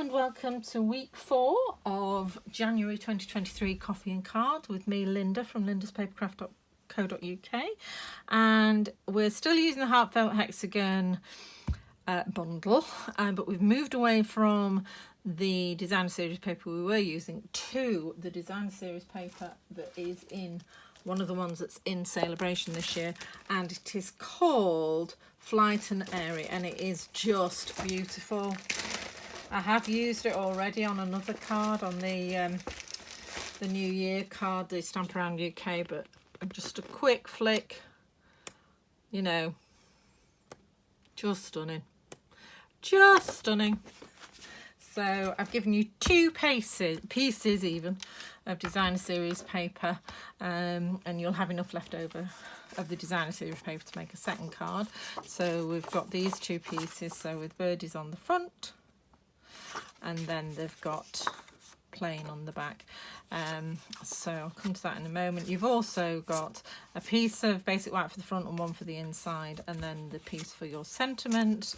and welcome to week 4 of January 2023 Coffee and Card with me, Linda, from lindaspapercraft.co.uk, and we're still using the Heartfelt Hexagon bundle, but we've moved away from the designer series paper we were using to the designer series paper that is in one of the ones that's in Celebration this year, and it is called Flight and Airy, and it is just beautiful. I have used it already on another card, on the New Year card, the Stamp Around UK, but just a quick flick, you know, just stunning, just stunning. So I've given you 2 pieces even of designer series paper, and you'll have enough left over of the designer series paper to make a second card. So we've got these 2 pieces, so with birdies on the front, and then they've got plain on the back. So I'll come to that in a moment. You've also got a piece of basic white for the front and one for the inside, and then the piece for your sentiment.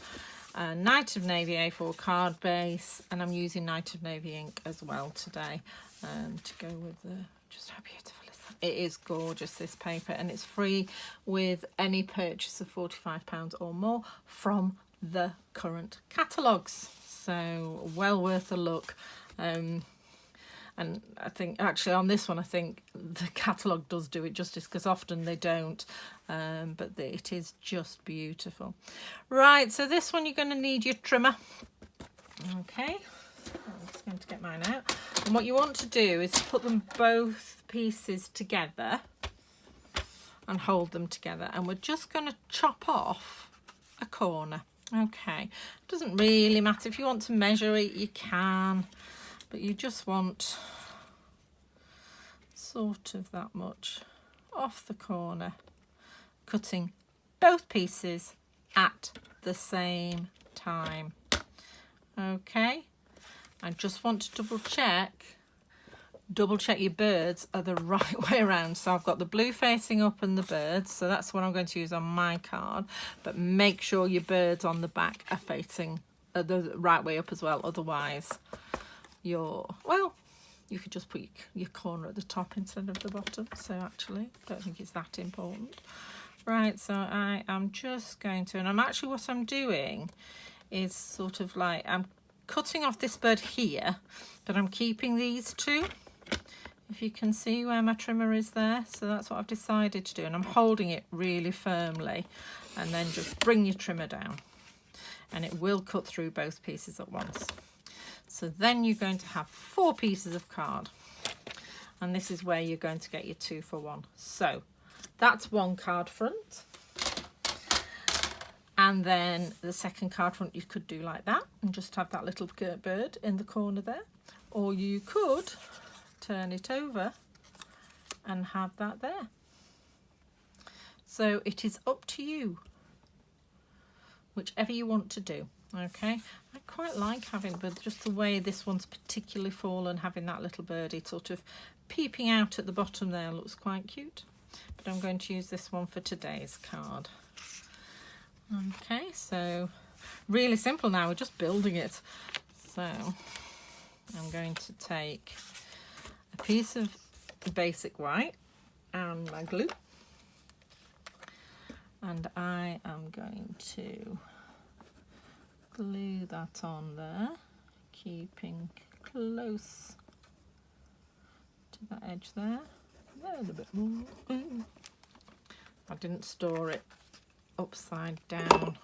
Night of Navy A4 card base, and I'm using Night of Navy ink as well today to go with the, just how beautiful is that? It is gorgeous, this paper, and it's free with any purchase of £45 or more from the current catalogues, so well worth a look. And I think actually on this one, I think the catalogue does do it justice, because often they don't, but it is just beautiful. Right, so this one you're going to need your trimmer. Okay, I'm just going to get mine out, and what you want to do is put them both pieces together and hold them together, and we're just going to chop off a corner. Okay, doesn't really matter if you want to measure it, you can, but you just want sort of that much off the corner, cutting both pieces at the same time. Okay, I just want to double check your birds are the right way around. So I've got the blue facing up and the birds, so that's what I'm going to use on my card, but make sure your birds on the back are facing the right way up as well, otherwise you're, well, you could just put your corner at the top instead of the bottom, so actually I don't think it's that important. Right, so I am just going to, and I'm actually, what I'm doing is sort of like, I'm cutting off this bird here, but I'm keeping these 2. If you can see where my trimmer is there, so that's what I've decided to do, and I'm holding it really firmly, and then just bring your trimmer down, and it will cut through both pieces at once. So then you're going to have 4 pieces of card, and this is where you're going to get your 2 for 1. So that's one card front, and then the second card front you could do like that and just have that little bird in the corner there, or you could turn it over and have that there. So it is up to you, whichever you want to do. Okay, I quite like having, but just the way this one's particularly fallen, having that little birdie sort of peeping out at the bottom there looks quite cute, but I'm going to use this one for today's card. Okay, so really simple now, we're just building it. So I'm going to take a piece of basic white and my glue, and I am going to glue that on there, keeping close to that edge there, a little bit more. I didn't store it upside down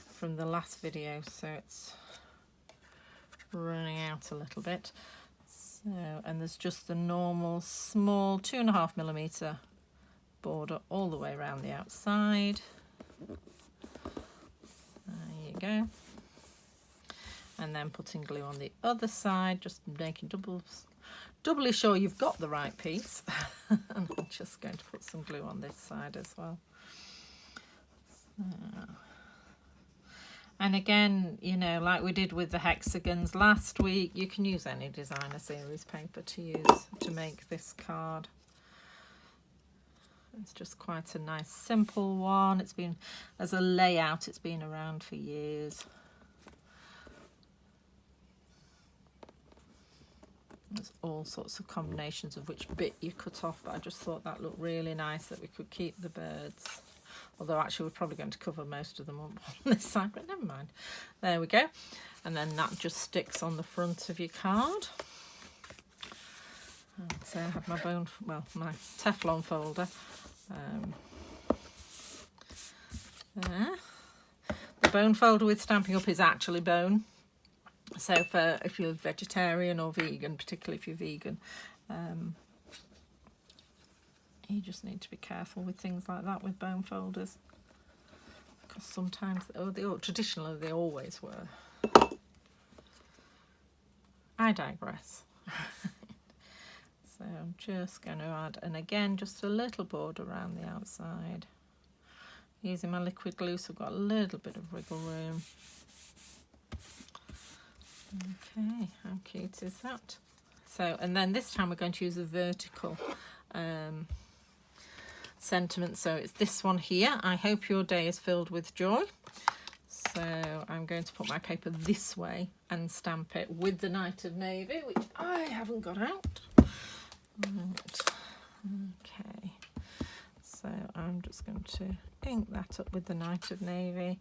from the last video, so it's running out a little bit. So, and there's just the normal small 2.5mm border all the way around the outside. There you go. And then putting glue on the other side, just making doubly sure you've got the right piece. And I'm just going to put some glue on this side as well. So. And again, you know, like we did with the hexagons last week, you can use any designer series paper to use to make this card. It's just quite a nice simple one. It's been, as a layout, it's been around for years. There's all sorts of combinations of which bit you cut off, but I just thought that looked really nice that we could keep the birds. Although actually we're probably going to cover most of them on this side, but never mind. There we go. And then that just sticks on the front of your card. So I have my my Teflon folder. There. The bone folder with Stampin' Up is actually bone. So for if you're vegetarian or vegan, particularly if you're vegan, you just need to be careful with things like that with bone folders, because sometimes, traditionally they always were. I digress. So I'm just going to add, and again, just a little border around the outside. Using my liquid glue, so I've got a little bit of wiggle room. Okay, how cute is that? So, and then this time we're going to use a vertical sentiment. So it's this one here. I hope your day is filled with joy. So I'm going to put my paper this way and stamp it with the Night of Navy, which I haven't got out. Right. Okay, so I'm just going to ink that up with the Night of Navy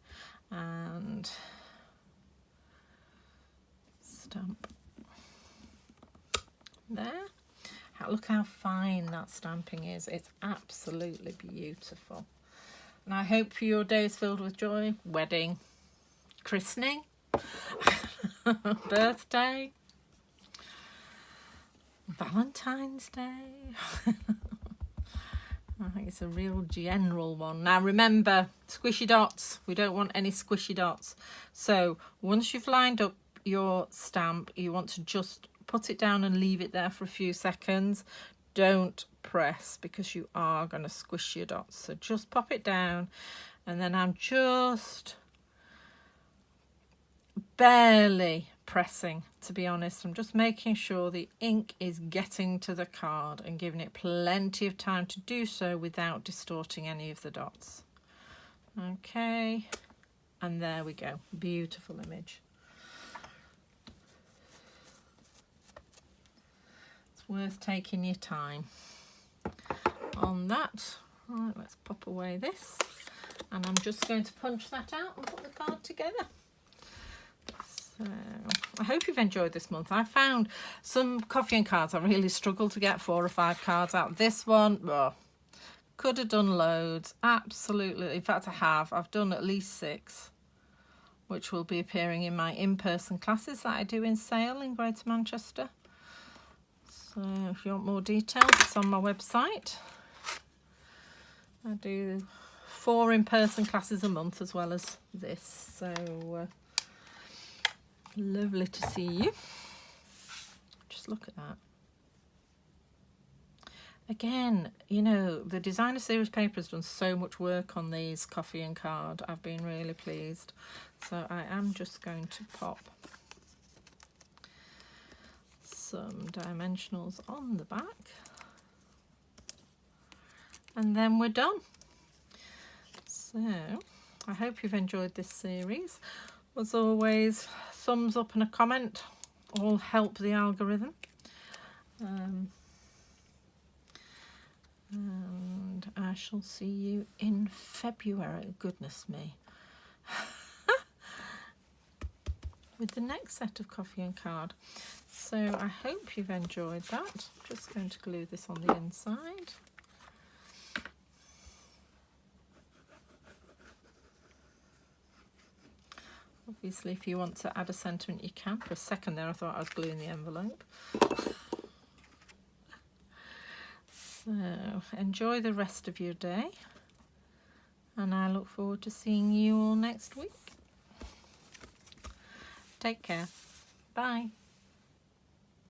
and stamp there. Look how fine that stamping is. It's absolutely beautiful. And I hope your day is filled with joy. Wedding, christening, birthday, Valentine's Day. I think it's a real general one. Now remember, squishy dots. We don't want any squishy dots. So once you've lined up your stamp, you want to just put it down and leave it there for a few seconds. Don't press, because you are going to squish your dots. So just pop it down, and then I'm just barely pressing, to be honest. I'm just making sure the ink is getting to the card and giving it plenty of time to do so without distorting any of the dots. Okay, and there we go. Beautiful image. It's worth taking your time on that. Right, let's pop away this, and I'm just going to punch that out and put the card together. So I hope you've enjoyed this month. I found some coffee and cards I really struggled to get 4 or 5 cards out. This one, could have done loads, absolutely. In fact, I've done at least 6, which will be appearing in my in-person classes that I do in Sale in Greater Manchester. So if you want more details, it's on my website. I do 4 in-person classes a month as well as this, so lovely to see you. Just look at that. Again, you know, the Designer Series paper has done so much work on these coffee and card. I've been really pleased. So I am just going to pop some dimensionals on the back, and then we're done. So I hope you've enjoyed this series. As always, thumbs up and a comment all help the algorithm. And I shall see you in February, goodness me, with the next set of coffee and card. So I hope you've enjoyed that. I'm just going to glue this on the inside. Obviously, if you want to add a sentiment, you can. For a second there, I thought I was gluing the envelope. So, enjoy the rest of your day, and I look forward to seeing you all next week. Take care. Bye.